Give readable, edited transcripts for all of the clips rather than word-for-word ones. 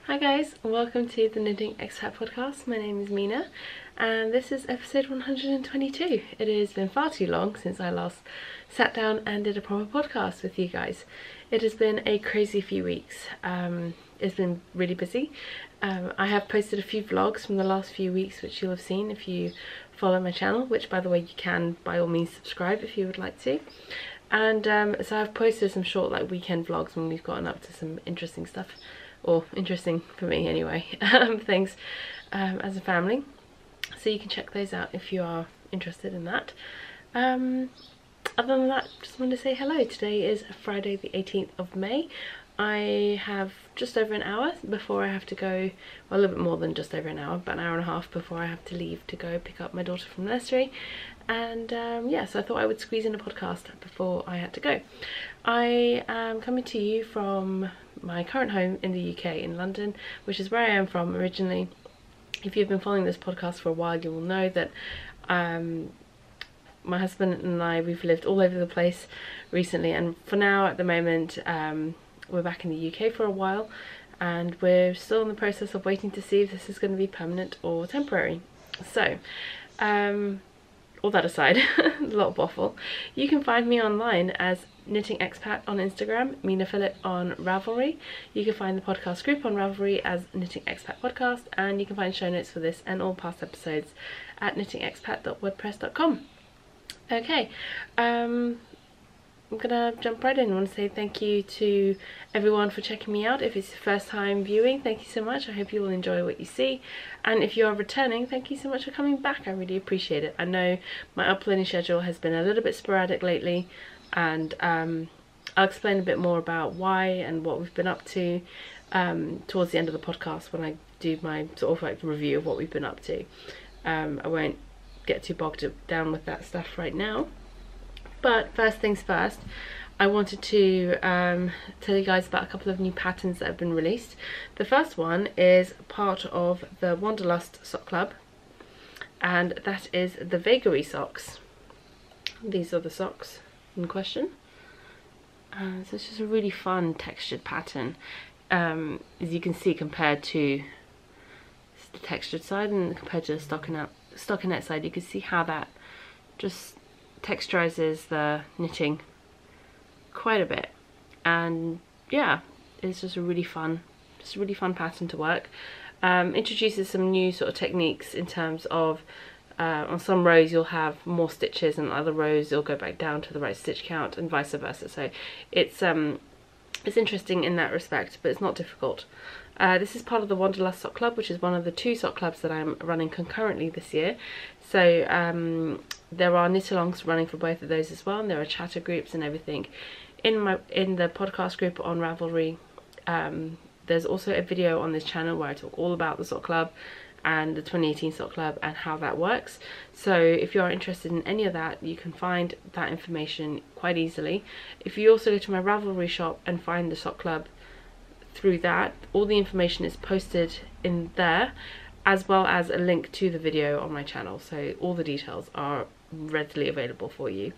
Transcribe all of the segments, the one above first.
Hi guys, welcome to the Knitting Expat Podcast. My name is Mina and this is episode 122. It has been far too long since I last sat down and did a proper podcast with you guys. It has been a crazy few weeks. It's been really busy. I have posted a few vlogs from the last few weeks which you'll have seen if you follow my channel, which by the way you can by all means subscribe if you would like to. And so I've posted some short weekend vlogs when we've gotten up to some interesting stuff. Or interesting for me anyway, things as a family. So you can check those out if you are interested in that. Other than that, just wanted to say hello. Today is Friday the 18th of May. I have just over an hour before I have to go, well a little bit more than just over an hour, about an hour and a half before I have to leave to go pick up my daughter from nursery. And yeah, so I thought I would squeeze in a podcast before I had to go. I am coming to you from my current home in the UK in London, which is where I am from originally. If you've been following this podcast for a while, you will know that my husband and I, we've lived all over the place recently, and for now at the moment we're back in the UK for a while, and we're still in the process of waiting to see if this is going to be permanent or temporary. So all that aside, a lot of waffle. You can find me online as Knitting Expat on Instagram, Mina Phillip on Ravelry. You can find the podcast group on Ravelry as Knitting Expat Podcast, and you can find show notes for this and all past episodes at knittingexpat.wordpress.com. Okay, I'm gonna jump right in. I want to say thank you to everyone for checking me out. If it's your first time viewing, thank you so much. I hope you will enjoy what you see, and if you are returning, thank you so much for coming back. I really appreciate it. I know my uploading schedule has been a little bit sporadic lately, and I'll explain a bit more about why and what we've been up to towards the end of the podcast when I do my sort of review of what we've been up to. I won't get too bogged down with that stuff right now. But first things first, I wanted to tell you guys about a couple of new patterns that have been released. The first one is part of the Wanderlust Sock Club, and that is the Vagary socks. These are the socks in question. So it's just a really fun textured pattern, as you can see, compared to the textured side and compared to the stockinette side. You can see how that just texturizes the knitting quite a bit, and yeah, it's just a really fun pattern to work. Introduces some new sort of techniques in terms of on some rows you'll have more stitches and other rows you'll go back down to the right stitch count and vice versa. So it's interesting in that respect, but it's not difficult. This is part of the Wanderlust Sock Club, which is one of the 2 sock clubs that I'm running concurrently this year. So there are knit-alongs running for both of those as well, and there are chatter groups and everything. In the podcast group on Ravelry, there's also a video on this channel where I talk all about the sock club and the 2018 sock club and how that works. So if you are interested in any of that, you can find that information quite easily. If you also go to my Ravelry shop and find the sock club through that, all the information is posted in there, as well as a link to the video on my channel, so all the details are readily available for you.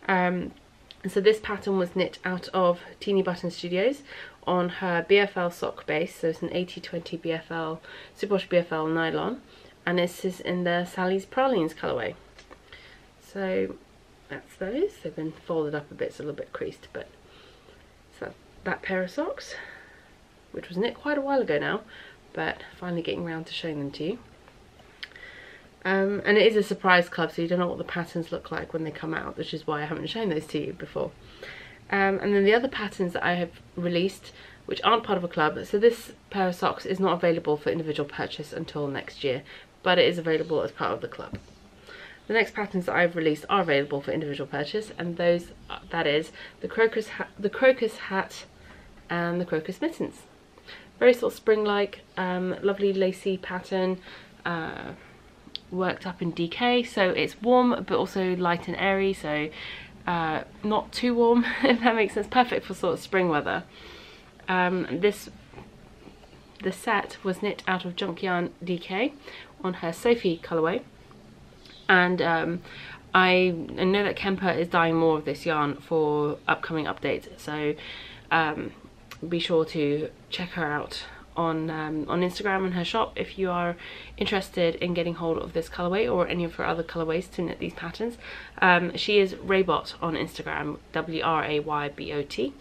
So this pattern was knit out of Teeny Button Studios on her BFL sock base, so it's an 80/20 BFL, Superwash BFL nylon, and this is in the Sally's Pralines colourway. So that's those. They've been folded up a bit, it's a little bit creased, but so that pair of socks, which was knit quite a while ago now, but finally getting around to showing them to you. And it is a surprise club, so you don't know what the patterns look like when they come out, which is why I haven't shown those to you before. And then the other patterns that I have released, which aren't part of a club, so this pair of socks is not available for individual purchase until next year, but it is available as part of the club. The next patterns that I've released are available for individual purchase, and those, that is the crocus hat and the crocus mittens. Very sort of spring-like, lovely lacy pattern, worked up in DK, so it's warm but also light and airy, so not too warm, if that makes sense. Perfect for sort of spring weather. The set was knit out of Junk Yarn DK on her Sophie colourway, and I know that Kemper is dyeing more of this yarn for upcoming updates, so be sure to check her out on Instagram and her shop if you are interested in getting hold of this colorway or any of her other colorways to knit these patterns. She is Raybot on Instagram, WRAYBOT,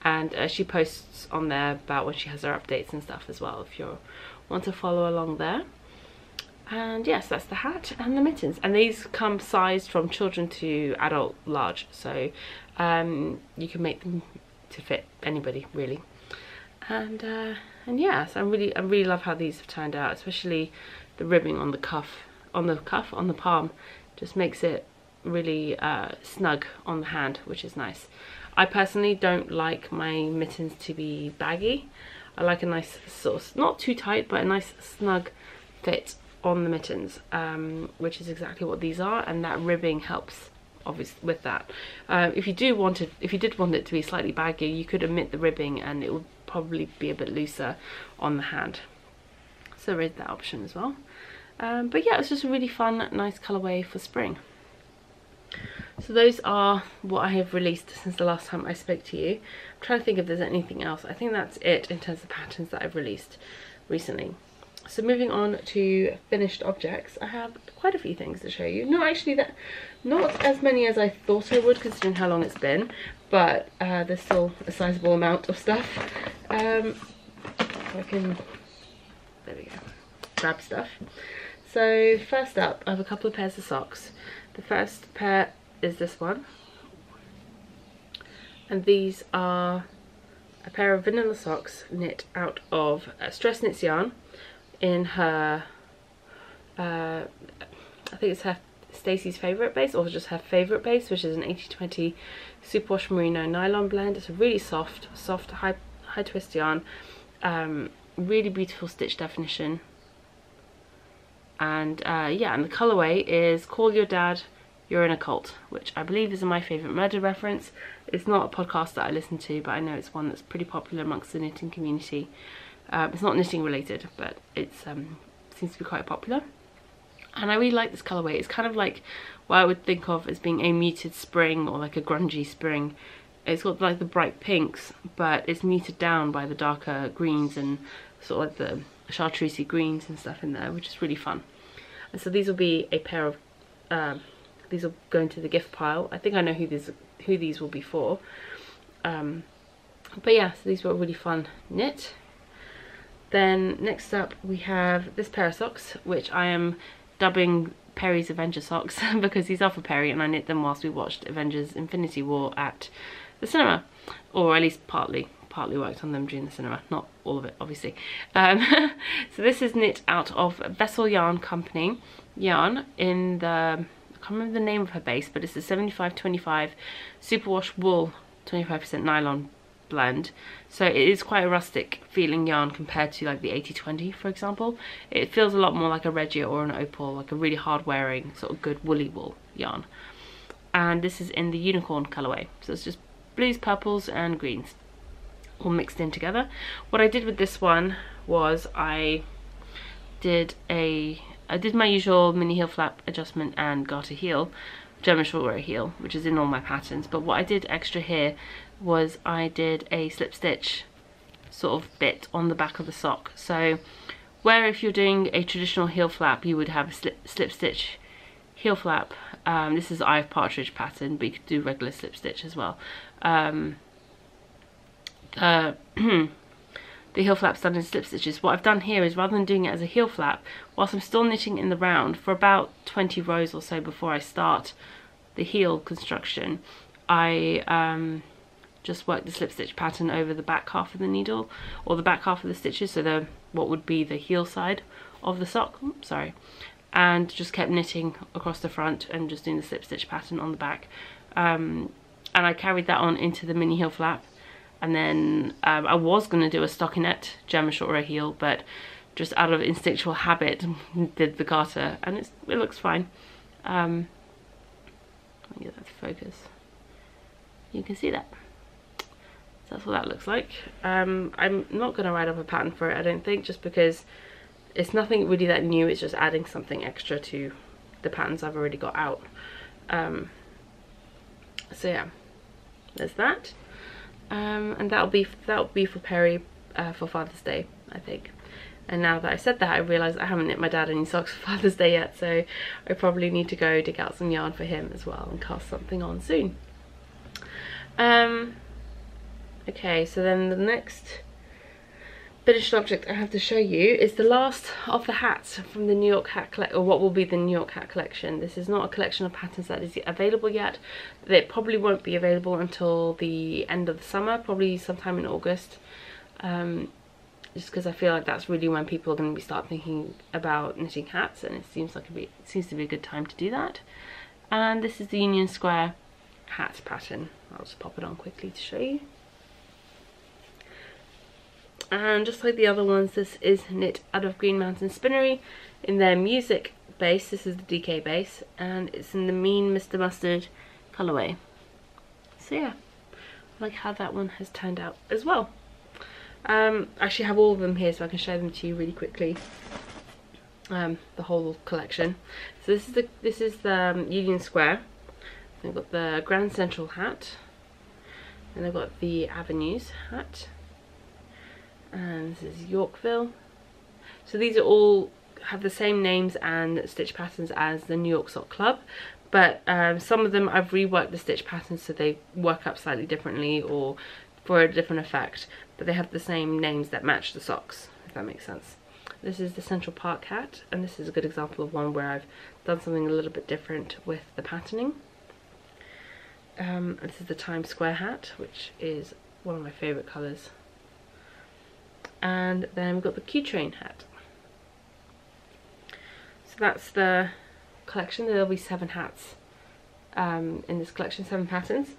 and she posts on there about when she has her updates and stuff as well if you want to follow along there. And yes, that's the hat and the mittens, and these come sized from children to adult large, so you can make them to fit anybody really. And yes, I really love how these have turned out, especially the ribbing on the palm just makes it really snug on the hand, which is nice. I personally don't like my mittens to be baggy. I like a nice sort of, not too tight, but a nice snug fit on the mittens, which is exactly what these are, and that ribbing helps obviously with that. If you did want it to be slightly baggy, you could omit the ribbing and it would probably be a bit looser on the hand, so there is that option as well. But yeah, it's just a really fun, nice colorway for spring. So those are what I have released since the last time I spoke to you. I'm trying to think if there's anything else. I think that's it in terms of patterns that I've released recently. So moving on to finished objects, I have quite a few things to show you. No, actually, not as many as I thought I would, considering how long it's been, but there's still a sizable amount of stuff. I can, there we go, grab stuff. So first up, I have a couple of pairs of socks. The first pair is this one, and these are a pair of vanilla socks knit out of Stress Knits yarn in her, I think it's her Stacey's favourite base, or just her favourite base, which is an 80/20 superwash merino nylon blend. It's a really soft high twist yarn, really beautiful stitch definition, and yeah, and the colourway is Call Your Dad, You're in a Cult, which I believe is my favourite murder reference. It's not a podcast that I listen to, but I know it's one that's pretty popular amongst the knitting community. It's not knitting related, but it seems to be quite popular. And I really like this colourway. It's kind of like what I would think of as being a muted spring, or like a grungy spring. It's got like the bright pinks, but it's muted down by the darker greens and sort of like the chartreusey greens and stuff in there, which is really fun. And so these will be a pair of, these will go into the gift pile. I think I know who these will be for. But yeah, so these were a really fun knit. Then next up we have this pair of socks, which I am dubbing Perry's Avenger socks because these are for Perry, and I knit them whilst we watched Avengers Infinity War at the cinema, or at least partly worked on them during the cinema, not all of it obviously. So this is knit out of Vessel Yarn Company yarn in the, I can't remember the name of her base, but it's the 75/25 superwash wool 25% nylon blend. So it is quite a rustic feeling yarn compared to like the 80/20, for example. It feels a lot more like a Regia or an Opal, like a really hard wearing sort of good woolly wool yarn. And this is in the unicorn colorway, so it's just blues, purples and greens all mixed in together. What I did with this one was I did my usual mini heel flap adjustment and garter heel, German short row heel, which is in all my patterns, but what I did extra here was I did a slip stitch sort of bit on the back of the sock. So where if you're doing a traditional heel flap you would have a slip stitch heel flap, this is Eye of Partridge pattern, but you could do regular slip stitch as well. The heel flap's done in slip stitches. What I've done here is, rather than doing it as a heel flap, whilst I'm still knitting in the round for about 20 rows or so before I start the heel construction, I just work the slip stitch pattern over the back half of the needle, or the back half of the stitches, so what would be the heel side of the sock, and just kept knitting across the front and just doing the slip stitch pattern on the back, and I carried that on into the mini heel flap. And then I was going to do a stockinette German short row heel, but just out of instinctual habit did the garter, and it looks fine. Let me get that to focus. You can see that. So that's what that looks like. I'm not going to write up a pattern for it, I don't think, just because it's nothing really that new. It's just adding something extra to the patterns I've already got out. So yeah, there's that. And that'll be for Perry for Father's Day, I think. And now that I said that, I realise I haven't knit my dad any socks for Father's Day yet, so I probably need to go dig out some yarn for him as well and cast something on soon. Okay, so then the next finished object I have to show you is the last of the hats from the New York hat collection, or what will be the New York hat collection. This is not a collection of patterns that is available yet. It probably won't be available until the end of the summer, probably sometime in August. Just because I feel like that's really when people are going to start thinking about knitting hats, and it seems to be a good time to do that. And this is the Union Square hat pattern. I'll just pop it on quickly to show you. And just like the other ones, this is knit out of Green Mountain Spinnery in their music base. This is the DK base, and it's in the Mean Mr. Mustard colorway. So yeah, I like how that one has turned out as well. I actually have all of them here so I can show them to you really quickly. The whole collection. So this is the Union Square. I've got the Grand Central hat, and I've got the Avenues hat, and this is Yorkville. So these are all have the same names and stitch patterns as the New York Sock Club, but some of them I've reworked the stitch patterns so they work up slightly differently or for a different effect, but they have the same names that match the socks, if that makes sense. This is the Central Park hat, and this is a good example of one where I've done something a little bit different with the patterning. This is the Times Square hat, which is one of my favourite colours. And then we've got the Q Train hat. So that's the collection. There'll be 7 hats in this collection, 7 patterns.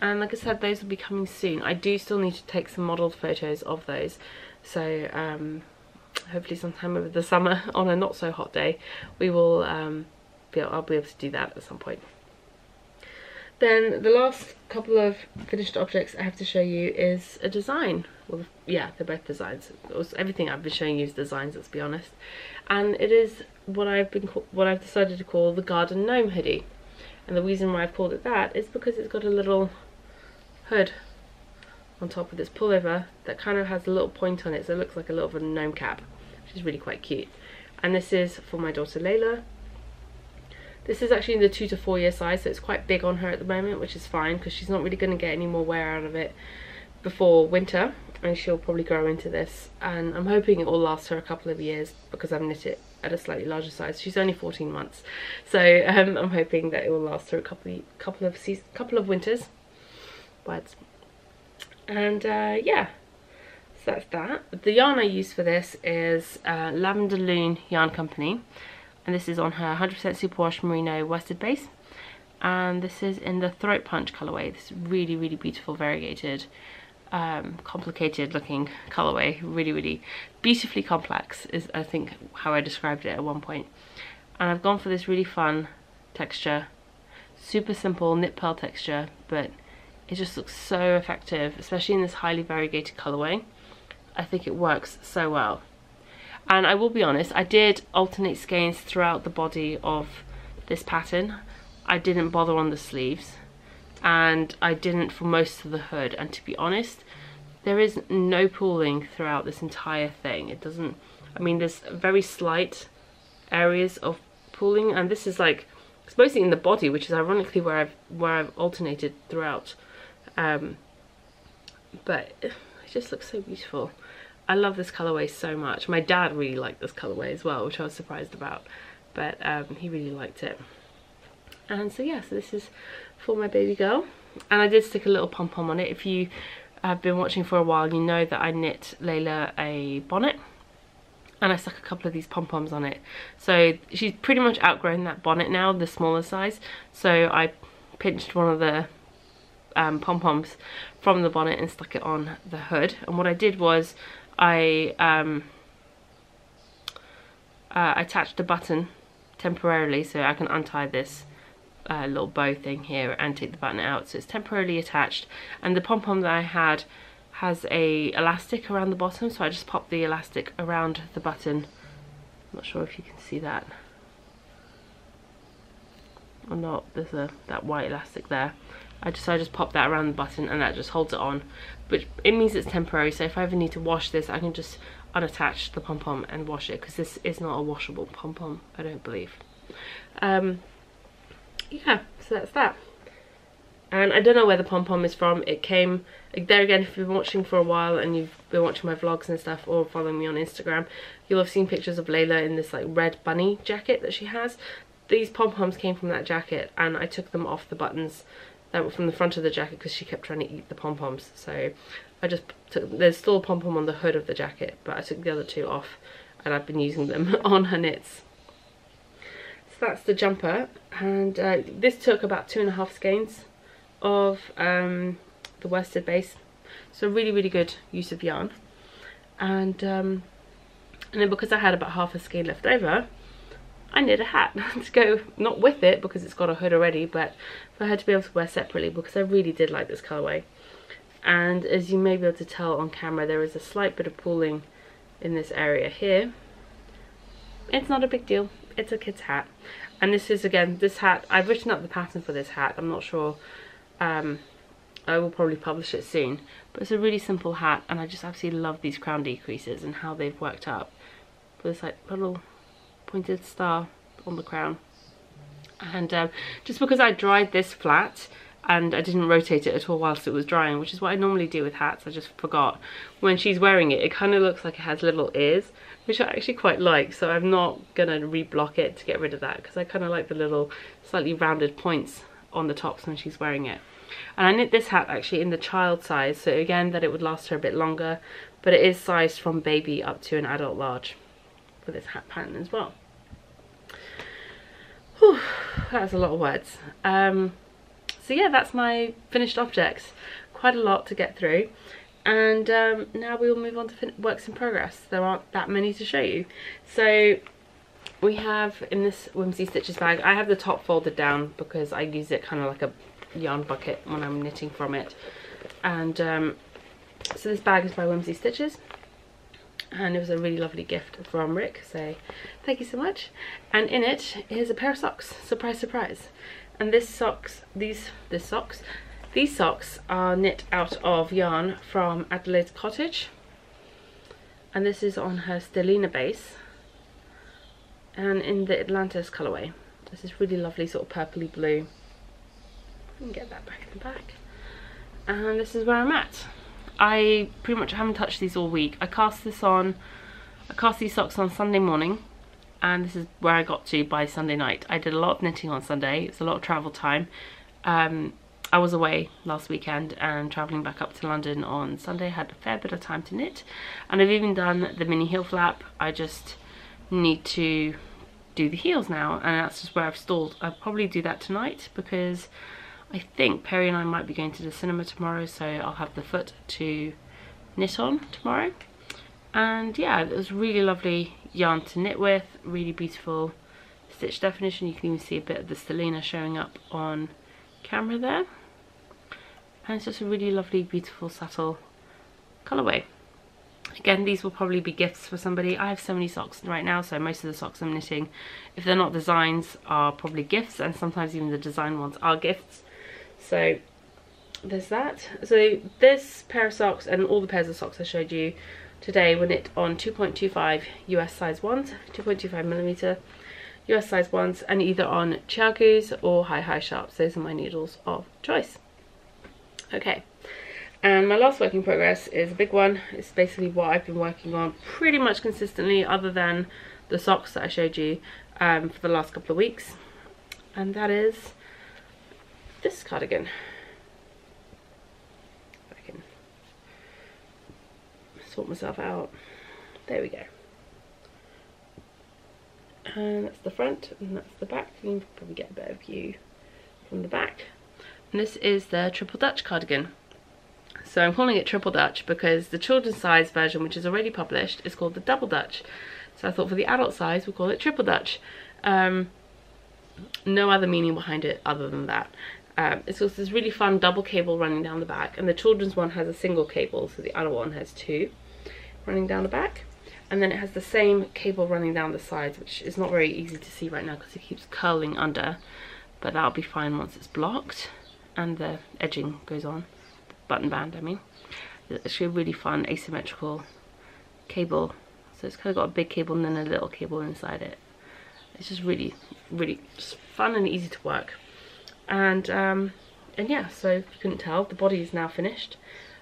And like I said, those will be coming soon. I do still need to take some modelled photos of those, so hopefully sometime over the summer on a not so hot day we will I'll be able to do that at some point. Then the last couple of finished objects I have to show you is a design. Well, yeah, they're both designs. Everything I've been showing you is designs, let's be honest. And it is what I've decided to call the Garden Gnome hoodie. And the reason why I've called it that is because it's got a little hood on top of this pullover that kind of has a little point on it, so it looks like a little bit of a gnome cap, which is really quite cute. And this is for my daughter Layla. This is actually in the 2 to 4 year size, so it's quite big on her at the moment, which is fine because she's not really going to get any more wear out of it before winter, and she'll probably grow into this. And I'm hoping it will last her a couple of years because I've knit it at a slightly larger size. She's only 14 months, so I'm hoping that it will last her a couple of winters. And yeah, so that's that. The yarn I use for this is Lavender Loon Yarn Company, and this is on her 100% superwash merino worsted base, and this is in the Throat Punch colorway. This really beautiful variegated complicated looking colorway, really beautifully complex is I think how I described it at one point. And I've gone for this really fun texture, super simple knit pearl texture, but it just looks so effective, especially in this highly variegated colorway. I think it works so well. And I will be honest, I did alternate skeins throughout the body of this pattern. I didn't bother on the sleeves, and I didn't for most of the hood, and to be honest, there is no pooling throughout this entire thing. It doesn't, I mean, there's very slight areas of pooling, and this is like, it's mostly in the body, which is ironically where I've alternated throughout. But it just looks so beautiful. I love this colorway so much. My dad really liked this colorway as well, which I was surprised about, but he really liked it. And so yeah, so this is for my baby girl, and I did stick a little pom-pom on it. If you have been watching for a while, you know that I knit Layla a bonnet, and I stuck a couple of these pom-poms on it. So she's pretty much outgrown that bonnet now, the smaller size, so I pinched one of the pom-poms from the bonnet and stuck it on the hood. And what I did was I attached a button temporarily, so I can untie this little bow thing here and take the button out, so it's temporarily attached. And the pom-pom that I had has a elastic around the bottom, so I just popped the elastic around the button. I'm not sure if you can see that or not. There's that white elastic there, I just pop that around the button and that just holds it on, but it means it's temporary. So if I ever need to wash this, I can just unattach the pom-pom and wash it, because this is not a washable pom-pom, I don't believe. Yeah, so that's that. And I don't know where the pom-pom is from. It came, there again, if you've been watching for a while and you've been watching my vlogs and stuff, or following me on Instagram, you'll have seen pictures of Layla in this like red bunny jacket that she has. These pom-poms came from that jacket, and I took them off the buttons that were from the front of the jacket because she kept trying to eat the pom-poms. So I just took, there's still a pom-pom on the hood of the jacket, but I took the other two off and I've been using them on her knits. So that's the jumper, and this took about 2.5 skeins of the worsted base, so really good use of yarn. And then because I had about half a skein left over, I knit a hat to go, not with it because it's got a hood already, but for her to be able to wear separately, because I really did like this colourway. And as you may be able to tell on camera, there is a slight bit of pooling in this area here. It's not a big deal, it's a kid's hat. And this is, again, this hat, I've written up the pattern for this hat. I'm not sure, I will probably publish it soon, but it's a really simple hat, and I just absolutely love these crown decreases and how they've worked up with this like little pointed star on the crown. And just because I dried this flat and I didn't rotate it at all whilst it was drying, which is what I normally do with hats, I just forgot. When she's wearing it, it kind of looks like it has little ears, which I actually quite like, so I'm not gonna reblock it to get rid of that, because I kind of like the little slightly rounded points on the tops when she's wearing it. And I knit this hat actually in the child size, so again that it would last her a bit longer, but it is sized from baby up to an adult large for this hat pattern as well. Whew, that's a lot of words. So yeah, that's my finished objects. Quite a lot to get through, and now we will move on to works in progress. There aren't that many to show you. So we have in this Whimsy Stitches bag, I have the top folded down because I use it kind of like a yarn bucket when I'm knitting from it. And so this bag is by Whimsy Stitches, and it was a really lovely gift from Rick, so thank you so much. And in it is a pair of socks, surprise surprise. And these socks are knit out of yarn from Adelaide's Cottage, and this is on her Stellina base and in the Atlantis colourway. This is really lovely sort of purpley blue. I can get that back in the back. And this is where I'm at. I pretty much haven't touched these all week. I cast these socks on Sunday morning, and this is where I got to by Sunday night. I did a lot of knitting on Sunday. It's a lot of travel time. I was away last weekend and travelling back up to London on Sunday. Had a fair bit of time to knit, and I've even done the mini heel flap. I just need to do the heels now, and that's just where I've stalled. I'll probably do that tonight because I think Perry and I might be going to the cinema tomorrow, so I'll have the foot to knit on tomorrow. And yeah, it was really lovely yarn to knit with, really beautiful stitch definition. You can even see a bit of the Stellina showing up on camera there. And it's just a really lovely, beautiful, subtle colourway. Again, these will probably be gifts for somebody. I have so many socks right now, so most of the socks I'm knitting, if they're not designs, are probably gifts, and sometimes even the design ones are gifts. So there's that. So this pair of socks and all the pairs of socks I showed you today were knit on 2.25 US size ones, 2.25mm US size ones, and either on Chiaogus or high sharps. Those are my needles of choice. Okay, and my last work in progress is a big one. It's basically what I've been working on pretty much consistently, other than the socks that I showed you for the last couple of weeks, and that is this cardigan. I can sort myself out. There we go. And that's the front and that's the back. You can probably get a better view from the back. And this is the Triple Dutch cardigan. So I'm calling it Triple Dutch because the children's size version, which is already published, is called the Double Dutch. So I thought for the adult size we'll call it Triple Dutch. No other meaning behind it other than that. It's also this really fun double cable running down the back, and the children's one has a single cable, so the adult one has two running down the back. And then it has the same cable running down the sides, which is not very easy to see right now because it keeps curling under, but that'll be fine once it's blocked. and the edging goes on, the button band I mean. It's actually a really fun asymmetrical cable, so it's kind of got a big cable and then a little cable inside it. It's just really just fun and easy to work. And yeah, so if you couldn't tell, the body is now finished.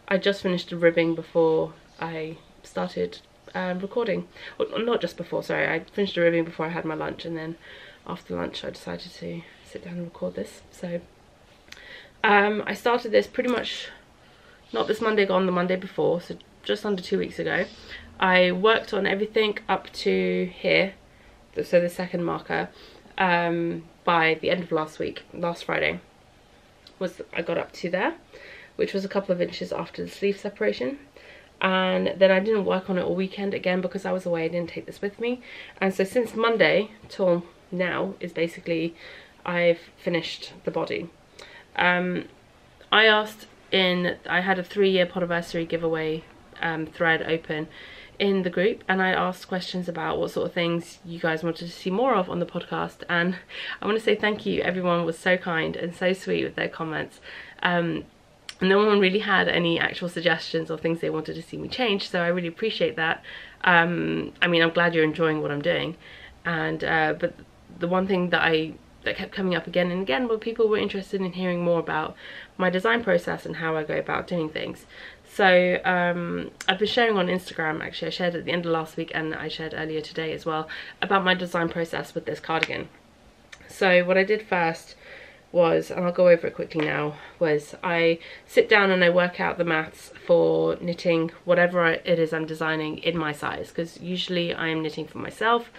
I just finished the ribbing before I started recording. Well, not just before, sorry, I finished the ribbing before I had my lunch, and then after lunch I decided to sit down and record this. So I started this pretty much not this Monday gone, the Monday before, so just under 2 weeks ago. I worked on everything up to here, so the second marker, by the end of last Friday I got up to there, which was a couple of inches after the sleeve separation. And then I didn't work on it all weekend again because I was away. I didn't take this with me, and so since Monday till now is basically I've finished the body. I had a 3-year podiversary giveaway thread open in the group, and I asked questions about what sort of things you guys wanted to see more of on the podcast, and I want to say thank you. Everyone was so kind and so sweet with their comments. No one really had any actual suggestions or things they wanted to see me change, so I really appreciate that. I mean, I'm glad you're enjoying what I'm doing, and but the one thing that kept coming up again and again were people were interested in hearing more about my design process and how I go about doing things. So I've been sharing on Instagram, actually I shared at the end of last week and I shared earlier today as well, about my design process with this cardigan. So what I did first was, and I'll go over it quickly now, was I sit down and I work out the maths for knitting whatever it is I'm designing in my size, because usually I am knitting for myself,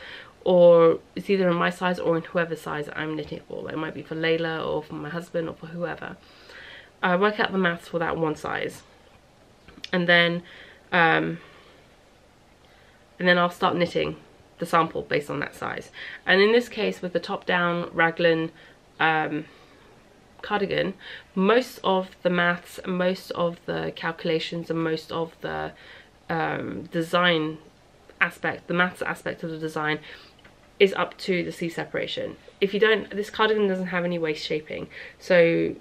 or it's either in my size or in whoever size I'm knitting for. It might be for Layla or for my husband or for whoever. I work out the maths for that one size, and then I'll start knitting the sample based on that size. And in this case, with the top-down raglan cardigan, most of the maths, most of the calculations, and most of the design aspect, the maths aspect of the design, is up to the sleeve separation. If you don't, this cardigan doesn't have any waist shaping, so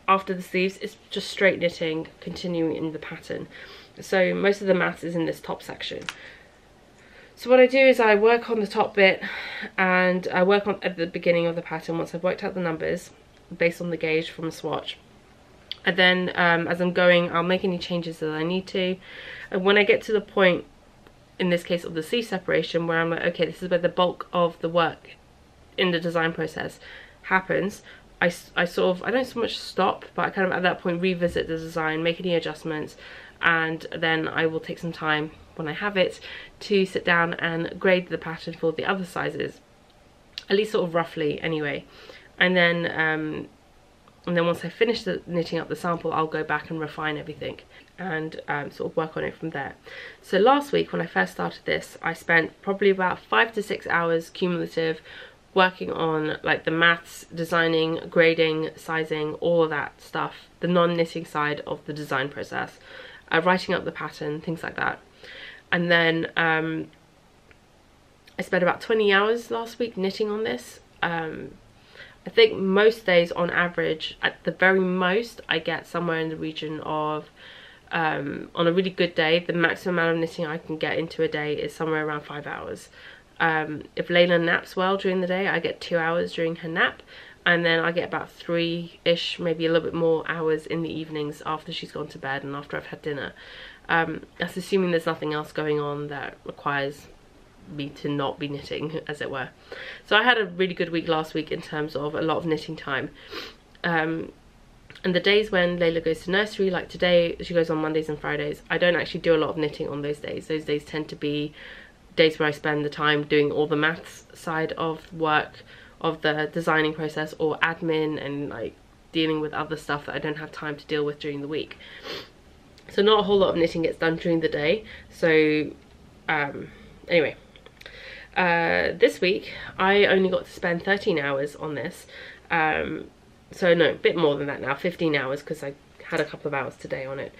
after the sleeves it's just straight knitting continuing in the pattern. So most of the maths is in this top section. So what I do is I work on the top bit, and I work on at the beginning of the pattern once I've worked out the numbers based on the gauge from a swatch. And then as I'm going, I'll make any changes that I need to, and when I get to the point, in this case of the sleeve separation, where I'm like, okay, this is where the bulk of the work in the design process happens, I don't so much stop, but I kind of at that point revisit the design, make any adjustments, and then I will take some time when I have it to sit down and grade the pattern for the other sizes, at least sort of roughly anyway. And then once I finish knitting up the sample, I'll go back and refine everything and sort of work on it from there. So last week when I first started this, I spent probably about 5 to 6 hours cumulative working on like the maths, designing, grading, sizing, all of that stuff, the non-knitting side of the design process, writing up the pattern, things like that. And then I spent about 20 hours last week knitting on this. I think most days on average, at the very most, I get somewhere in the region of, on a really good day, the maximum amount of knitting I can get into a day is somewhere around 5 hours. If Layla naps well during the day, I get 2 hours during her nap, and then I get about 3-ish, maybe a little bit more hours in the evenings after she's gone to bed and after I've had dinner. That's assuming there's nothing else going on that requires me to not be knitting, as it were. So I had a really good week last week in terms of a lot of knitting time. And the days when Layla goes to nursery, like today, she goes on Mondays and Fridays, I don't actually do a lot of knitting on those days. Those days tend to be days where I spend the time doing all the maths side of work, of the designing process, or admin, and like dealing with other stuff that I don't have time to deal with during the week. So not a whole lot of knitting gets done during the day. So anyway, this week I only got to spend 13 hours on this. So no, a bit more than that now, 15 hours, because I had a couple of hours today on it.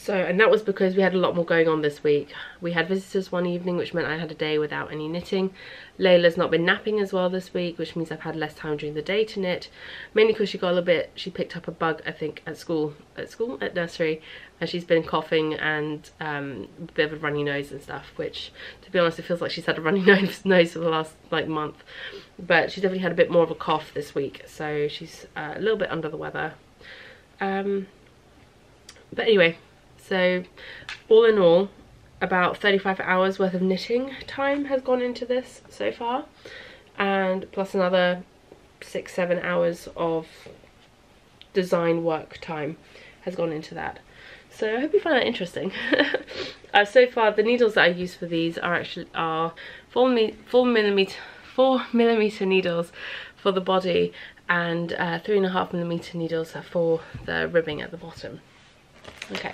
So, and that was because we had a lot more going on this week. We had visitors one evening, which meant I had a day without any knitting. Layla's not been napping as well this week, which means I've had less time during the day to knit. Mainly because she got a little bit, she picked up a bug, I think, at nursery, and she's been coughing and a bit of a runny nose and stuff, which, to be honest, it feels like she's had a runny nose for the last, like, month. But she's definitely had a bit more of a cough this week, so she's a little bit under the weather. But anyway, so all in all, about 35 hours worth of knitting time has gone into this so far, and plus another 6-7 hours of design work time has gone into that. So I hope you find that interesting. So far, the needles that I use for these are 4mm needles for the body, and 3.5mm needles for the ribbing at the bottom. Okay,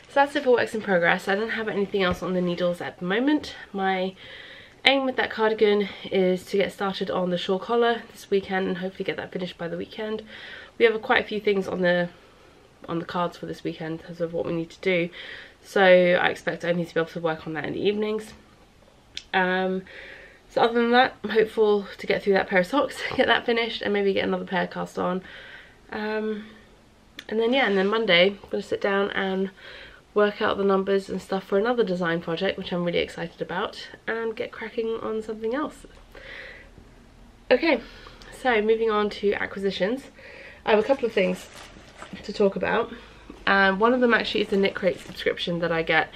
so that's it for works in progress. I don't have anything else on the needles at the moment. My aim with that cardigan is to get started on the shawl collar this weekend and hopefully get that finished by the weekend. We have quite a few things on the cards for this weekend because of what we need to do, so I expect I need to be able to work on that in the evenings. So other than that, I'm hopeful to get through that pair of socks, get that finished, and maybe get another pair cast on. And then Monday I'm going to sit down and work out the numbers and stuff for another design project, which I'm really excited about, and get cracking on something else. Okay, so moving on to acquisitions. I have a couple of things to talk about. One of them actually is the Knit Crate subscription that I get,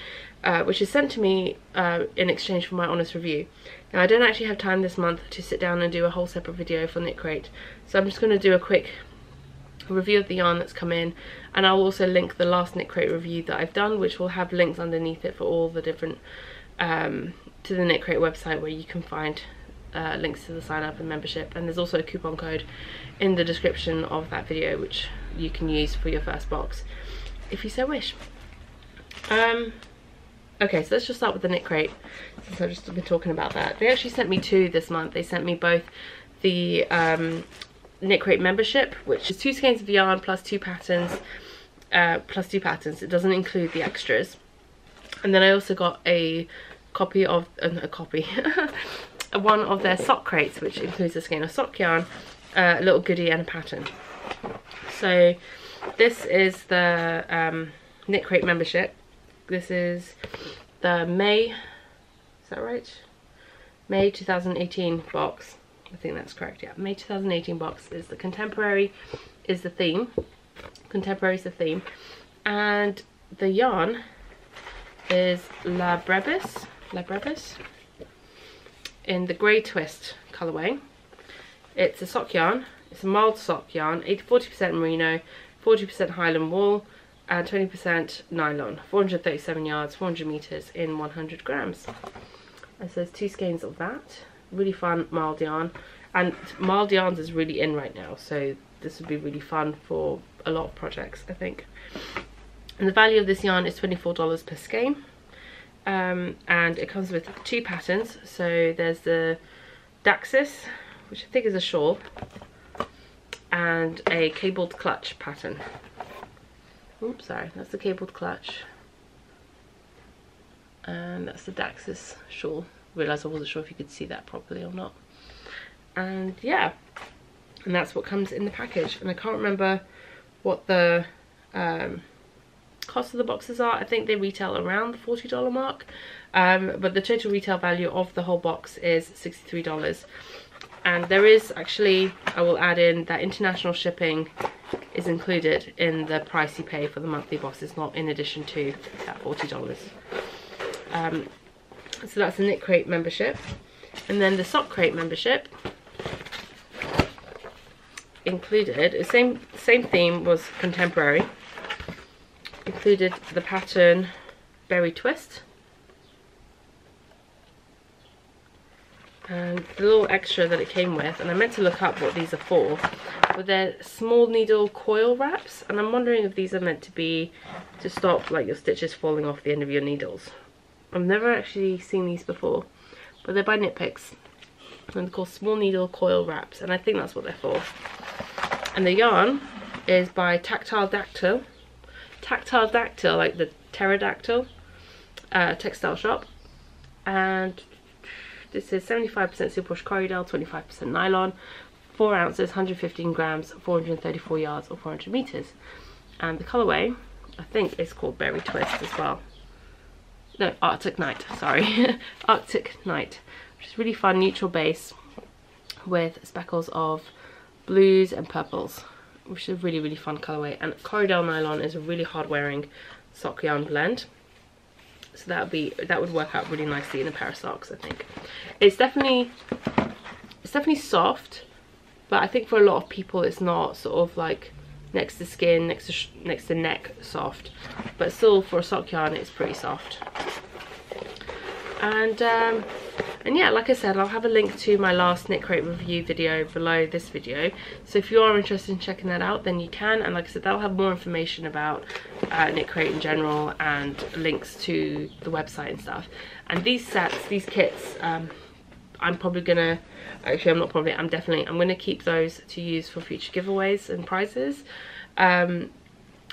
which is sent to me in exchange for my honest review. Now, I don't actually have time this month to sit down and do a whole separate video for Knit Crate, so I'm just going to do a quick review of the yarn that's come in, and I'll also link the last Knit Crate review that I've done, which will have links underneath it for all the different to the Knit Crate website, where you can find links to the sign up and membership, and there's also a coupon code in the description of that video which you can use for your first box if you so wish. Okay, so let's just start with the Knit Crate, since I've just been talking about that. They actually sent me two this month. They sent me both the Knit Crate membership, which is 2 skeins of yarn plus 2 patterns. It doesn't include the extras. And then I also got a copy of one of their sock crates, which includes a skein of sock yarn, a little goodie, and a pattern. So this is the Knit Crate membership. This is the May, is that right? May 2018 box. I think that's correct, yeah. May 2018 box is the contemporary, is the theme. Contemporary is the theme. And the yarn is La Brevis in the grey twist colourway. It's a sock yarn. It's a mild sock yarn, 40% merino, 40% Highland wool, and 20% nylon. 437 yards, 400 meters in 100 grams. And so there's 2 skeins of that. Really fun mild yarn, and mild yarns is really in right now, so this would be really fun for a lot of projects, I think. And the value of this yarn is $24 per skein, and it comes with 2 patterns. So there's the Daxis, which I think is a shawl, and a cabled clutch pattern. Oops, sorry, that's the cabled clutch, and that's the Daxis shawl. Realised I wasn't sure if you could see that properly or not. And yeah, and that's what comes in the package. And I can't remember what the cost of the boxes are. I think they retail around the $40 mark, but the total retail value of the whole box is $63. And there is actually, I will add in that international shipping is included in the price you pay for the monthly box. It's not in addition to that $40. So that's the Knit Crate membership. And then the Sock Crate membership included, the same theme, was contemporary. Included the pattern Berry Twist. And the little extra that it came with, and I meant to look up what these are for, but they're small needle coil wraps, and I'm wondering if these are meant to be to stop like your stitches falling off the end of your needles. I've never actually seen these before, but they're by Knit Picks, and they're called small needle coil wraps, and I think that's what they're for. And the yarn is by Tactile Tactile Dactyl, like the pterodactyl textile shop, and this is 75% superwash Corriedale, 25% nylon, 4 ounces, 115 grams, 434 yards or 400 meters. And the colorway, I think, is called Berry Twist as well. No, Arctic Night, sorry. Arctic Night, which is really fun, neutral base with speckles of blues and purples, which is a really, really fun colorway. And Corriedale nylon is a really hard wearing sock yarn blend, so that would work out really nicely in a pair of socks, I think. It's definitely soft, but I think for a lot of people it's not sort of like next to skin, next to neck soft, but still for a sock yarn it's pretty soft. And yeah, like I said, I'll have a link to my last Knit Crate review video below this video, so if you are interested in checking that out, then you can. And like I said, that'll have more information about Knit Crate in general and links to the website and stuff. And these sets, these kits, I'm probably gonna, actually I'm not probably, I'm gonna keep those to use for future giveaways and prizes.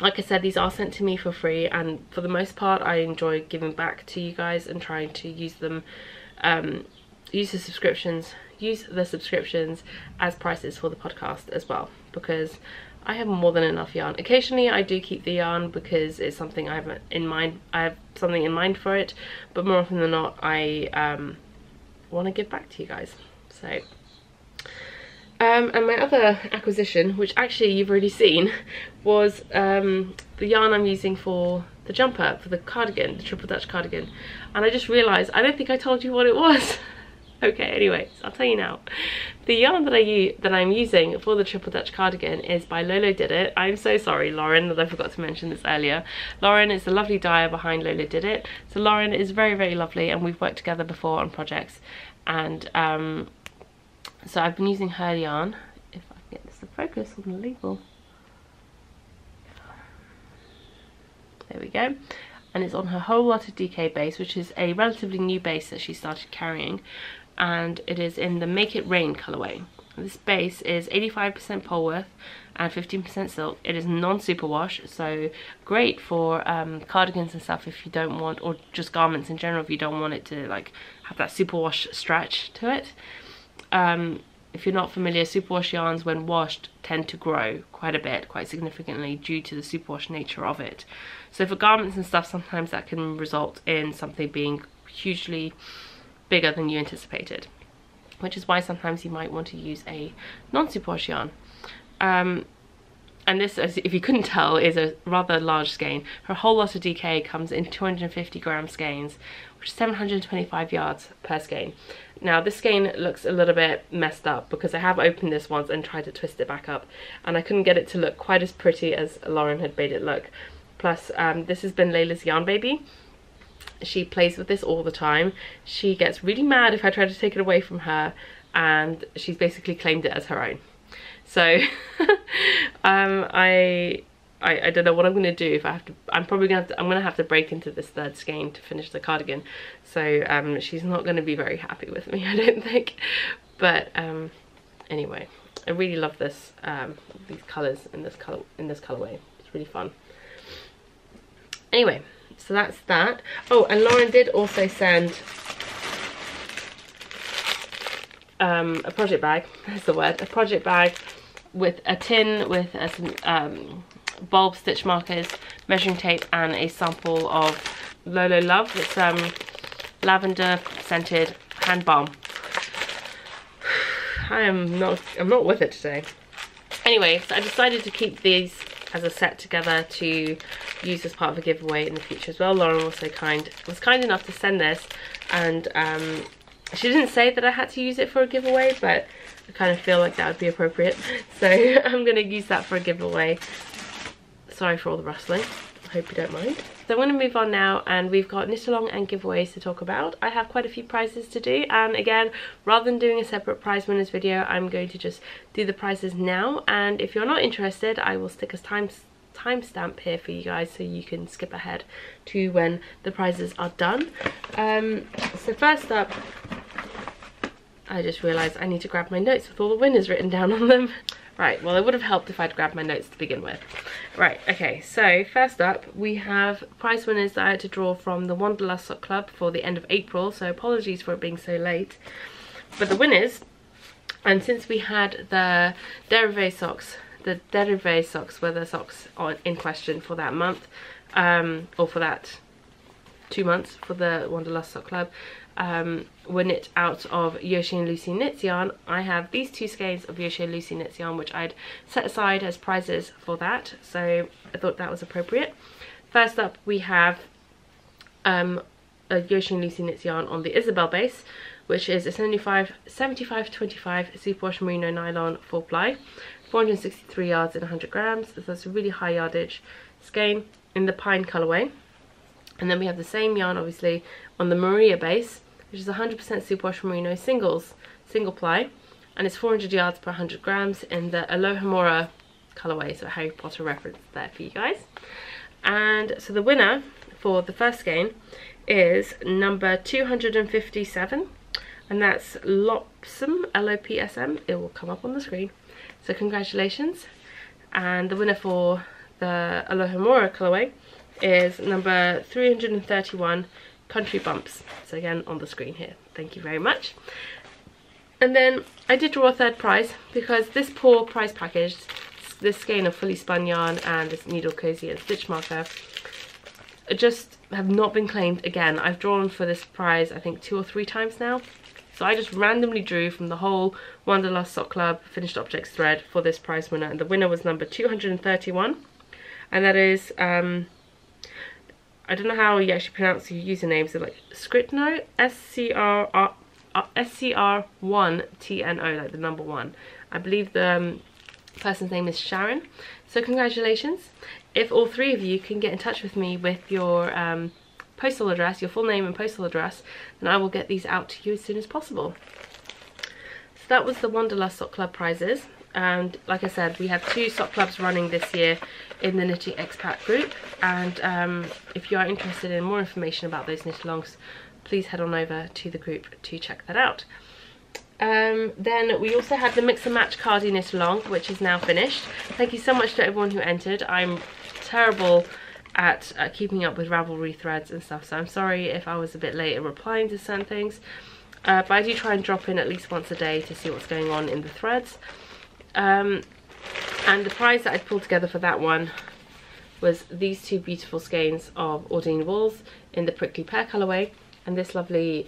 Like I said, these are sent to me for free, and for the most part I enjoy giving back to you guys and trying to use them, use the subscriptions as prices for the podcast as well, because I have more than enough yarn. Occasionally I do keep the yarn because it's something I have in mind, for it, but more often than not I want to give back to you guys. So and my other acquisition, which actually you've already seen, was the yarn I'm using for the jumper, for the cardigan, the Triple Dutch cardigan. And I just realised, I don't think I told you what it was. Okay, anyways, I'll tell you now. The yarn that I'm using for the Triple Dutch cardigan is by Lolo Did It. I'm so sorry, Lauren, that I forgot to mention this earlier. Lauren is the lovely dyer behind Lolo Did It. So Lauren is very, very lovely, and we've worked together before on projects. And so I've been using her yarn, if I can get this to focus on the label. There we go. And it's on her Whole Lot of DK base, which is a relatively new base that she started carrying. And it is in the Make It Rain colourway. This base is 85% Polworth and 15% silk. It is non-superwash, so great for cardigans and stuff if you don't want, or just garments in general if you don't want it to like have that superwash stretch to it. If you're not familiar, superwash yarns when washed tend to grow quite a bit, quite significantly, due to the superwash nature of it. So for garments and stuff, sometimes that can result in something being hugely bigger than you anticipated, which is why sometimes you might want to use a non-superwash yarn. And this, as if you couldn't tell, is a rather large skein. Her Whole Lot of DK comes in 250 gram skeins, which is 725 yards per skein. Now this skein looks a little bit messed up because I have opened this once and tried to twist it back up, and I couldn't get it to look quite as pretty as Lauren had made it look. Plus this has been Layla's yarn baby. She plays with this all the time. She gets really mad if I try to take it away from her, and she's basically claimed it as her own. So I don't know what I'm gonna do if I have to. I'm gonna have to break into this third skein to finish the cardigan. So she's not gonna be very happy with me, I don't think. But anyway, I really love this these colours in this colorway. It's really fun. Anyway, so that's that. Oh, and Lauren did also send a project bag. That's the word. A project bag with a tin with some bulb stitch markers, measuring tape, and a sample of Lolo Love. It's lavender scented hand balm. I'm not with it today. Anyway, so I decided to keep these as a set together to use as part of a giveaway in the future as well. Lauren was kind enough to send this, and she didn't say that I had to use it for a giveaway, but I kind of feel like that would be appropriate, so I'm going to use that for a giveaway. Sorry for all the rustling, I hope you don't mind. So I'm going to move on now, and we've got knit along and giveaways to talk about. I have quite a few prizes to do, and again, rather than doing a separate prize winners video, I'm going to just do the prizes now. And if you're not interested, I will stick a timestamp here for you guys so you can skip ahead to when the prizes are done. So first up, I just realised I need to grab my notes with all the winners written down on them. Right, well it would have helped if I'd grabbed my notes to begin with. Right, okay, so first up we have prize winners that I had to draw from the Wanderlust Sock Club for the end of April, so apologies for it being so late. But the winners, and since we had the derivé socks were the socks in question for that month, or for that 2 months for the Wanderlust Sock Club, were knit out of Yoshi and Lucy Knits yarn. I have these 2 skeins of Yoshi and Lucy Knits yarn which I'd set aside as prizes for that, so I thought that was appropriate. First up we have a Yoshi and Lucy Knits yarn on the Isabel base, which is a 75-25 superwash merino nylon 4-ply, 463 yards and 100 grams. So that's a really high yardage skein in the pine colourway. And then we have the same yarn obviously on the Maria base, which is 100% superwash merino single ply, and it's 400 yards per 100 grams in the Alohomora colourway, so a Harry Potter reference there for you guys. And so the winner for the first skein is number 257, and that's LOPSM, LOPSM. It will come up on the screen, so congratulations. And the winner for the Alohomora colourway is number 331, Country Bumps. So again on the screen here. Thank you very much. And then I did draw a third prize because this poor prize package, this skein of fully spun yarn and this needle cozy and stitch marker, just have not been claimed again. I've drawn for this prize I think 2 or 3 times now. So I just randomly drew from the whole Wanderlust Sock Club finished objects thread for this prize winner, and the winner was number 231, and that is I don't know how you actually pronounce your username, so like Scritno, SCR1TNO, like the number 1. I believe the person's name is Sharon. So congratulations. If all 3 of you can get in touch with me with your postal address, your full name and postal address, then I will get these out to you as soon as possible. So that was the Wanderlust Sock Club prizes. And like I said, we have 2 sock clubs running this year in the Knitting Expat group, and if you are interested in more information about those knit-alongs, please head on over to the group to check that out. Then we also had the Mix and Match Cardi knit-along, which is now finished. Thank you so much to everyone who entered. I'm terrible at keeping up with Ravelry threads and stuff, so I'm sorry if I was a bit late in replying to certain things, but I do try and drop in at least once a day to see what's going on in the threads. And the prize that I pulled together for that one was these 2 beautiful skeins of Ordine wools in the Prickly Pear colourway, and this lovely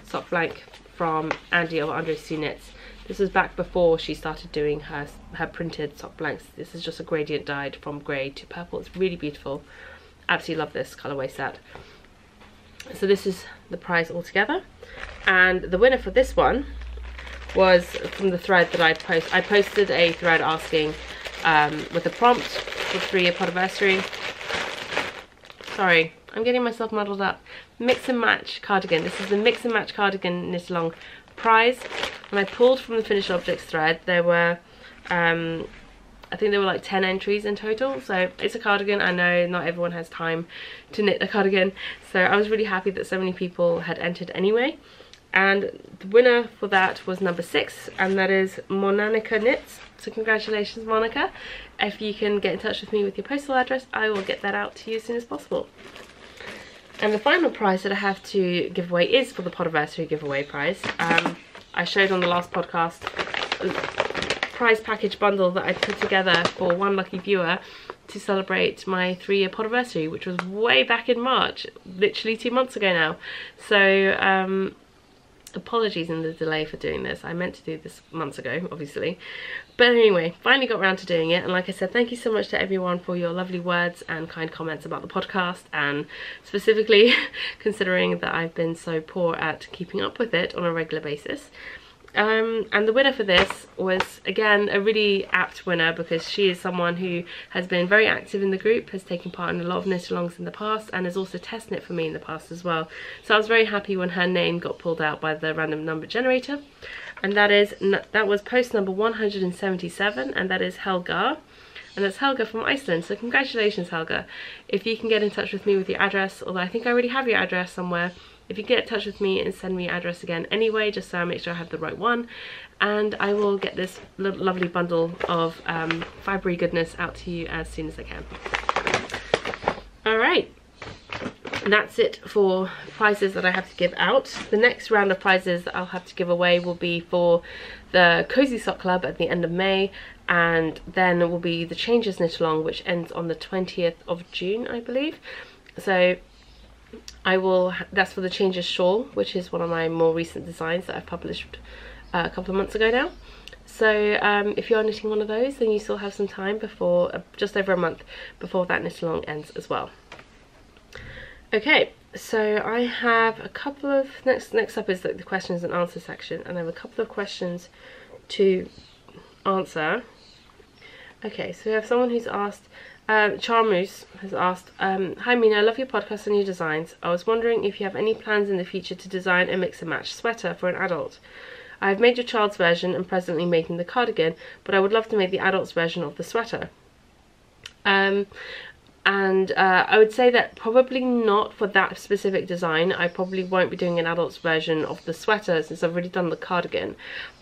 sock blank from Andy of Andre Sue Knits. This was back before she started doing her printed sock blanks. This is just a gradient dyed from grey to purple. It's really beautiful. Absolutely love this colourway set. So this is the prize altogether, and the winner for this one was from the thread that I posted a thread asking with a prompt for 3-year podiversary. Sorry, I'm getting myself muddled up. Mix and Match cardigan. This is the Mix and Match cardigan knit along prize, and I pulled from the finished objects thread. There were I think there were like 10 entries in total, so it's a cardigan. I know not everyone has time to knit a cardigan, so I was really happy that so many people had entered anyway. And the winner for that was number 6, and that is Monanica Knits. So congratulations, Monica. If you can get in touch with me with your postal address, I will get that out to you as soon as possible. And the final prize that I have to give away is for the Podiversary giveaway prize. I showed on the last podcast a prize package bundle that I put together for one lucky viewer to celebrate my 3-year Podiversary, which was way back in March, literally 2 months ago now. So apologies in the delay for doing this. I meant to do this months ago, obviously, but anyway, finally got around to doing it. And like I said, thank you so much to everyone for your lovely words and kind comments about the podcast, and specifically considering that I've been so poor at keeping up with it on a regular basis. And the winner for this was, again, a really apt winner, because she is someone who has been very active in the group, has taken part in a lot of knit-alongs in the past, and has also test knit for me in the past as well. So I was very happy when her name got pulled out by the random number generator, and that was post number 177, and that is Helga, and that's Helga from Iceland. So congratulations, Helga. If you can get in touch with me with your address, although I think I already have your address somewhere, if you get in touch with me and send me your address again anyway, just so I make sure I have the right one, and I will get this lovely bundle of fibery goodness out to you as soon as I can. Alright, that's it for prizes that I have to give out. The next round of prizes that I'll have to give away will be for the Cozy Sock Club at the end of May, and then it will be the Changes Knit Along, which ends on the 20th of June, I believe. So that's for the Changes Shawl, which is one of my more recent designs that I've published a couple of months ago now. So if you're knitting one of those, then you still have some time before, just over a month before that knit along ends as well. Okay, so I have a couple of, next up is the questions and answers section, and I have a couple of questions to answer. Okay, so we have someone who's asked, Charmoose has asked, hi Mina, I love your podcast and your designs. I was wondering if you have any plans in the future to design a mix and match sweater for an adult. I have made your child's version and presently making the cardigan, but I would love to make the adult's version of the sweater. I would say that probably not for that specific design. I probably won't be doing an adult's version of the sweater since I've already done the cardigan,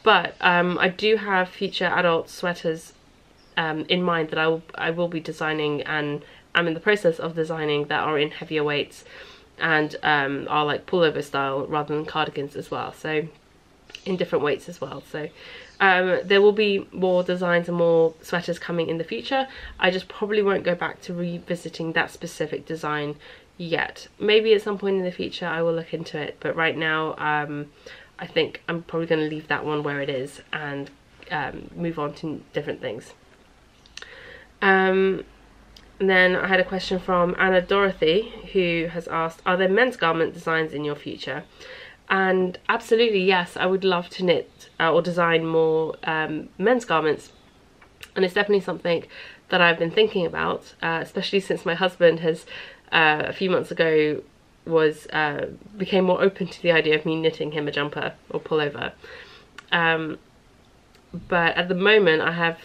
but I do have future adult sweaters in mind that I will be designing, and I'm in the process of designing, that are in heavier weights and are like pullover style rather than cardigans as well, so in different weights as well. So there will be more designs and more sweaters coming in the future. I just probably won't go back to revisiting that specific design yet. Maybe at some point in the future I will look into it, but right now I think I'm probably going to leave that one where it is and move on to different things. And then I had a question from Anna Dorothy, who has asked, are there men's garment designs in your future? And absolutely yes, I would love to knit or design more men's garments, and it's definitely something that I've been thinking about, especially since my husband has a few months ago became more open to the idea of me knitting him a jumper or pullover. But at the moment I have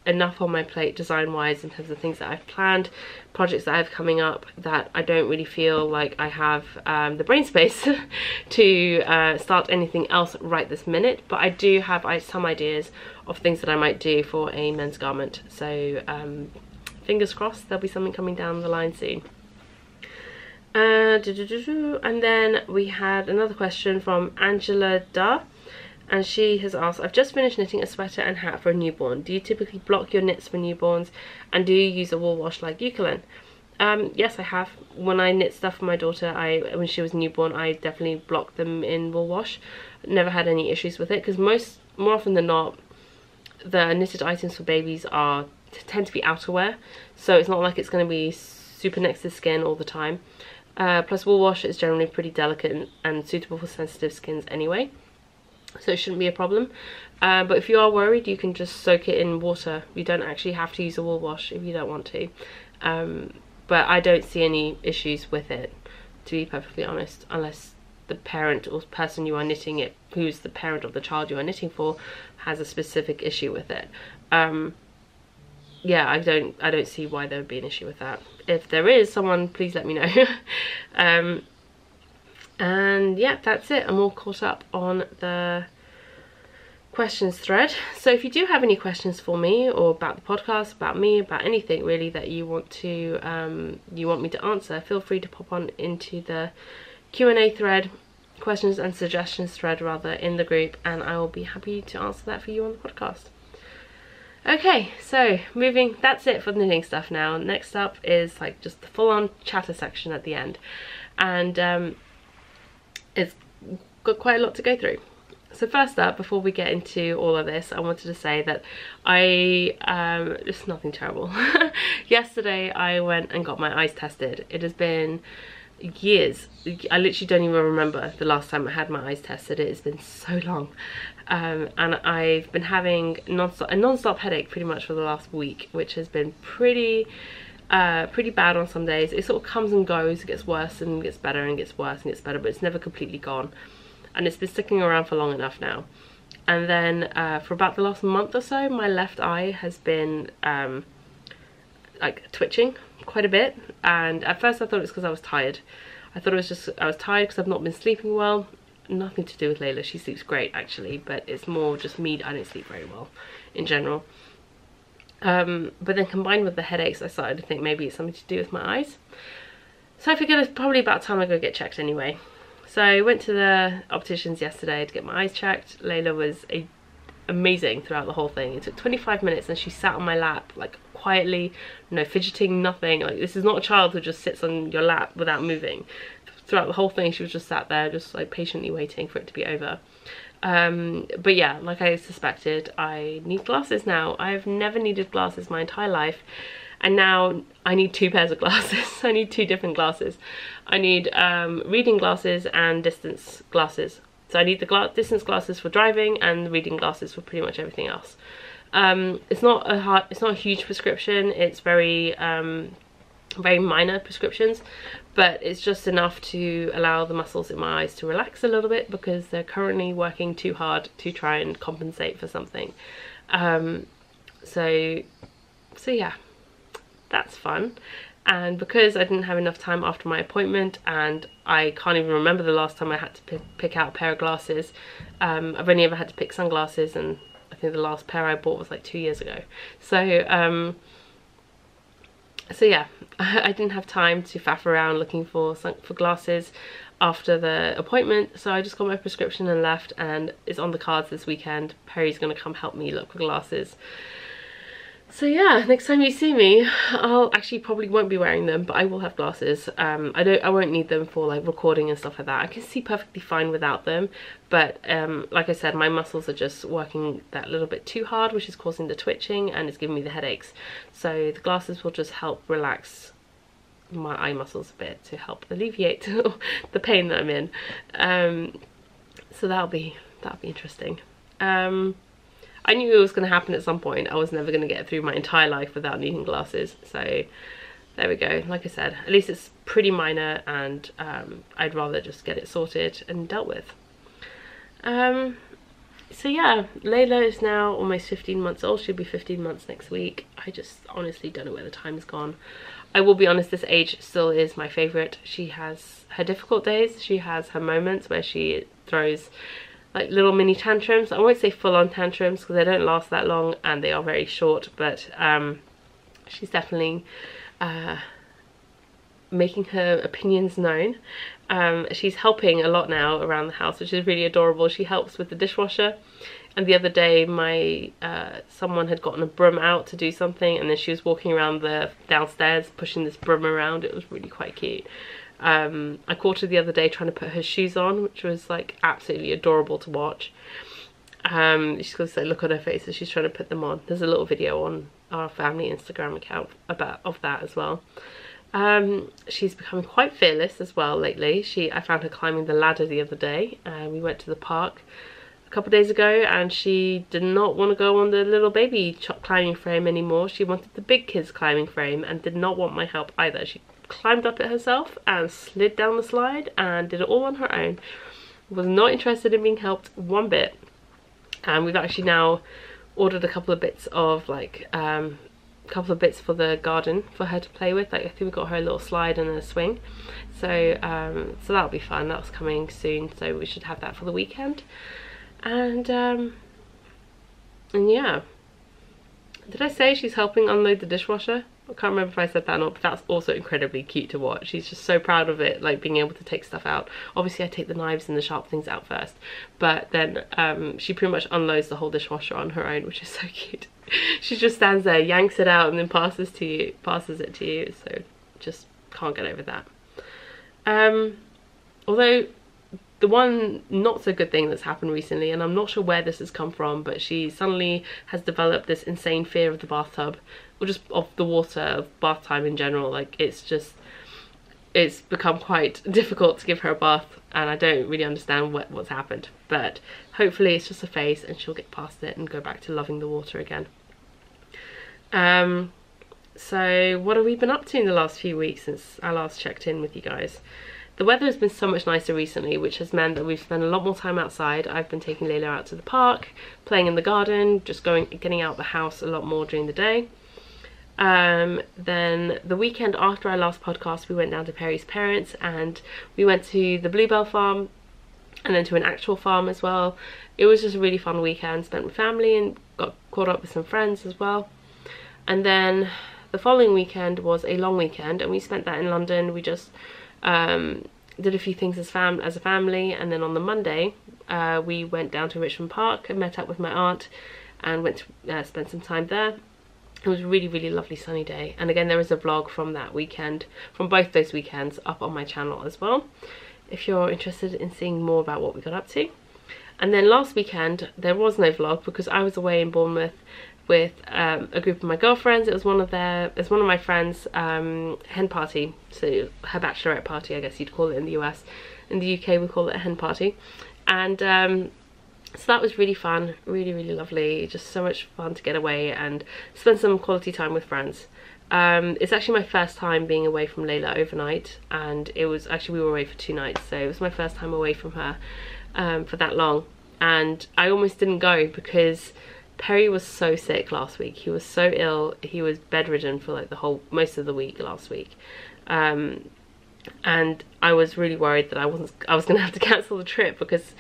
enough on my plate design wise in terms of things that I've planned, projects that I have coming up, that I don't really feel like I have the brain space to start anything else right this minute. But I do have some ideas of things that I might do for a men's garment, so fingers crossed there'll be something coming down the line soon. And then we had another question from Angela Da, and she has asked, I've just finished knitting a sweater and hat for a newborn. Do you typically block your knits for newborns, and do you use a wool wash like Eucalyptus? Yes, I have. When I knit stuff for my daughter, when she was newborn, I definitely blocked them in wool wash. Never had any issues with it, because more often than not, the knitted items for babies tend to be outerwear, so it's not like it's going to be super next to skin all the time. Plus wool wash is generally pretty delicate and suitable for sensitive skins anyway, so it shouldn't be a problem. But if you are worried, you can just soak it in water. You don't actually have to use a wool wash if you don't want to. But I don't see any issues with it, to be perfectly honest, unless the parent or person you are knitting it, who's the parent of the child you are knitting for, has a specific issue with it. Yeah, I don't see why there would be an issue with that. If there is, someone please let me know. And yeah, that's it. I'm all caught up on the questions thread. So if you do have any questions for me, or about the podcast, about me, about anything really that you want me to answer, feel free to pop on into the Q&A thread, questions and suggestions thread rather, in the group, and I will be happy to answer that for you on the podcast. Okay, so that's it for the knitting stuff now. Next up is like just the full-on chatter section at the end, and it's got quite a lot to go through. So first up, before we get into all of this, I wanted to say that it's nothing terrible. Yesterday I went and got my eyes tested. It has been years. I literally don't even remember the last time I had my eyes tested. It has been so long. And I've been having a non-stop headache pretty much for the last week, which has been pretty bad on some days. It sort of comes and goes. It gets worse and gets better and gets worse and gets better, but it's never completely gone. And it's been sticking around for long enough now. And then for about the last month or so, my left eye has been like twitching quite a bit. And at first I thought it was because I was tired. I thought it was just I was tired because I've not been sleeping well. Nothing to do with Layla, she sleeps great actually, but it's more just me, I don't sleep very well in general. But then combined with the headaches, I started to think maybe it's something to do with my eyes. So I figured it's probably about time I go get checked anyway. So I went to the opticians yesterday to get my eyes checked. Layla was amazing throughout the whole thing. It took 25 minutes and she sat on my lap like quietly, no fidgeting, nothing. Like, this is not a child who just sits on your lap without moving. Throughout the whole thing she was just sat there, just like patiently waiting for it to be over. But yeah, like I suspected, I need glasses now. I've never needed glasses my entire life, and now I need 2 pairs of glasses. I need 2 different glasses. I need reading glasses and distance glasses. So I need the distance glasses for driving and the reading glasses for pretty much everything else. It's not a huge prescription. It's very minor prescriptions, but it's just enough to allow the muscles in my eyes to relax a little bit because they're currently working too hard to try and compensate for something. So yeah, that's fun. And because I didn't have enough time after my appointment, and I can't even remember the last time I had to pick out a pair of glasses. I've only ever had to pick sunglasses, and I think the last pair I bought was like 2 years ago. So yeah, I didn't have time to faff around looking for glasses after the appointment, so I just got my prescription and left, and it's on the cards this weekend. Perry's gonna come help me look for glasses. So yeah, next time you see me, I'll actually probably won't be wearing them, but I will have glasses. I won't need them for like recording and stuff like that. I can see perfectly fine without them, but like I said, my muscles are just working that little bit too hard, which is causing the twitching and it's giving me the headaches. So the glasses will just help relax my eye muscles a bit to help alleviate the pain that I'm in. So that'll be interesting. I knew it was going to happen at some point. I was never going to get through my entire life without needing glasses. So there we go. Like I said, at least it's pretty minor, and I'd rather just get it sorted and dealt with. So yeah, Layla is now almost 15 months old. She'll be 15 months next week. I just honestly don't know where the time's gone. I will be honest, this age still is my favourite. She has her difficult days. She has her moments where she throws like little mini tantrums. I won't say full-on tantrums because they don't last that long and they are very short, but she's definitely making her opinions known. She's helping a lot now around the house, which is really adorable. She helps with the dishwasher, and the other day someone had gotten a broom out to do something, and then she was walking around the downstairs pushing this broom around. It was really quite cute. I caught her the other day trying to put her shoes on, which was like absolutely adorable to watch. She's got this like, look on her face as she's trying to put them on. There's a little video on our family Instagram account of that as well. She's becoming quite fearless as well lately. I found her climbing the ladder the other day. We went to the park a couple of days ago, and she did not want to go on the little baby climbing frame anymore. She wanted the big kids climbing frame and did not want my help either. She climbed up it herself and slid down the slide and did it all on her own. Was not interested in being helped one bit. And we've actually now ordered a couple of bits of like for the garden for her to play with. Like I think we got her a little slide and a swing. So so that'll be fun. That's coming soon, so we should have that for the weekend. And yeah, did I say she's helping unload the dishwasher? I can't remember if I said that or not, but that's also incredibly cute to watch. She's just so proud of it, like being able to take stuff out. Obviously I take the knives and the sharp things out first, but then she pretty much unloads the whole dishwasher on her own, which is so cute. She just stands there, yanks it out, and then passes it to you. So just can't get over that. Although the one not so good thing that's happened recently, and I'm not sure where this has come from, but she suddenly has developed this insane fear of the bathtub, or just of the water, of bath time in general. Like it's become quite difficult to give her a bath, and I don't really understand what's happened, but hopefully it's just a phase and she'll get past it and go back to loving the water again. So what have we been up to in the last few weeks since I last checked in with you guys? The weather has been so much nicer recently, which has meant that we've spent a lot more time outside. I've been taking Layla out to the park, playing in the garden, just getting out the house a lot more during the day. Then the weekend after our last podcast, we went down to Perry's parents and we went to the Bluebell farm and then to an actual farm as well. It was just a really fun weekend, spent with family and got caught up with some friends as well. And then the following weekend was a long weekend and we spent that in London. We just did a few things as a family, and then on the Monday we went down to Richmond Park and met up with my aunt and went to spend some time there. It was a really, really lovely sunny day, and again there is a vlog from that weekend, from both those weekends, up on my channel as well if you're interested in seeing more about what we got up to. And then last weekend there was no vlog because I was away in Bournemouth with a group of my girlfriends. It was one of my friends' hen party, so her bachelorette party, I guess you'd call it in the US. In the UK we call it a hen party, and so that was really fun, really, really lovely. Just so much fun to get away and spend some quality time with friends. It's actually my first time being away from Layla overnight, and it was actually, we were away for 2 nights, so it was my first time away from her for that long. And I almost didn't go because Perry was so sick last week. He was so ill. He was bedridden for like most of the week last week, and I was really worried that I was gonna have to cancel the trip, because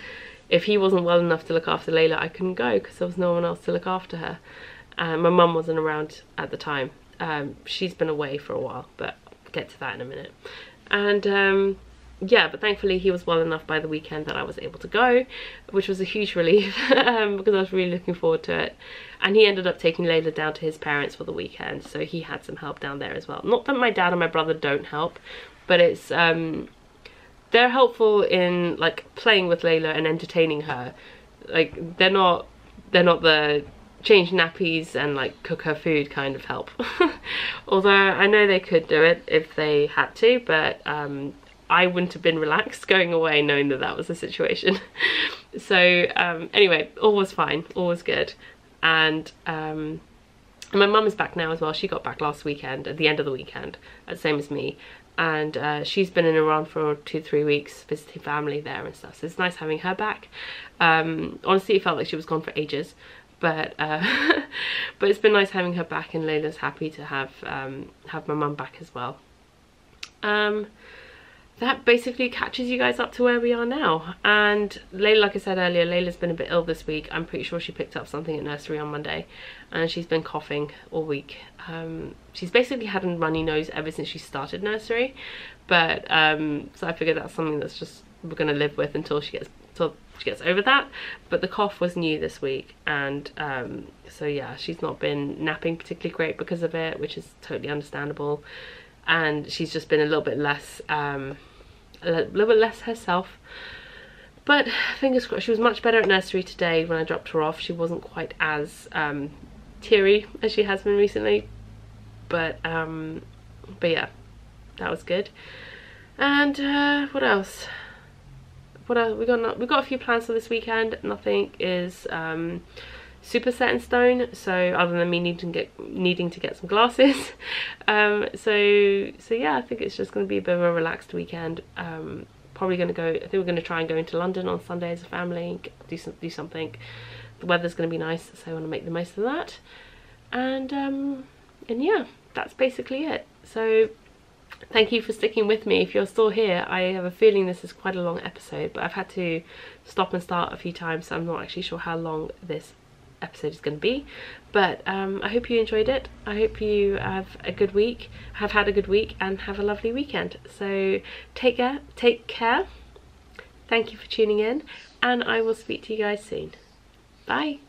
if he wasn't well enough to look after Layla, I couldn't go because there was no one else to look after her. My mum wasn't around at the time. She's been away for a while, but I'll get to that in a minute. And yeah, but thankfully he was well enough by the weekend that I was able to go, which was a huge relief because I was really looking forward to it. And he ended up taking Layla down to his parents for the weekend, so he had some help down there as well. Not that my dad and my brother don't help, but it's they're helpful in like playing with Layla and entertaining her. Like they're not the change nappies and like cook her food kind of help. Although I know they could do it if they had to, but I wouldn't have been relaxed going away knowing that that was the situation. So anyway, all was fine, all was good. And my mum is back now as well. She got back last weekend, at the end of the weekend, same as me. And she's been in Iran for 2-3 weeks visiting family there and stuff, so it's nice having her back. Honestly, it felt like she was gone for ages, but but it's been nice having her back, and Layla's happy to have my mum back as well. That basically catches you guys up to where we are now. And Layla, like I said earlier, Layla's been a bit ill this week. I'm pretty sure she picked up something at nursery on Monday, and she's been coughing all week. She's basically had a runny nose ever since she started nursery, but so I figured that's something that's just we're gonna live with until she gets over that. But the cough was new this week, and so yeah, she's not been napping particularly great because of it, which is totally understandable. And she's just been a little bit less herself, but fingers crossed. She was much better at nursery today when I dropped her off. She wasn't quite as teary as she has been recently, but yeah, that was good. And what else we got a few plans for this weekend. Nothing is super set in stone, so other than me needing to get some glasses. So yeah, I think it's just going to be a bit of a relaxed weekend. Probably going to go, I think we're going to try and go into London on Sunday as a family, do something. The weather's going to be nice, so I want to make the most of that. And yeah, that's basically it. So thank you for sticking with me. If you're still here, I have a feeling this is quite a long episode, but I've had to stop and start a few times, so I'm not actually sure how long this episode is going to be. But I hope you enjoyed it. I hope you have a good week, have had a good week, and have a lovely weekend. So take care. Thank you for tuning in, and I will speak to you guys soon. Bye.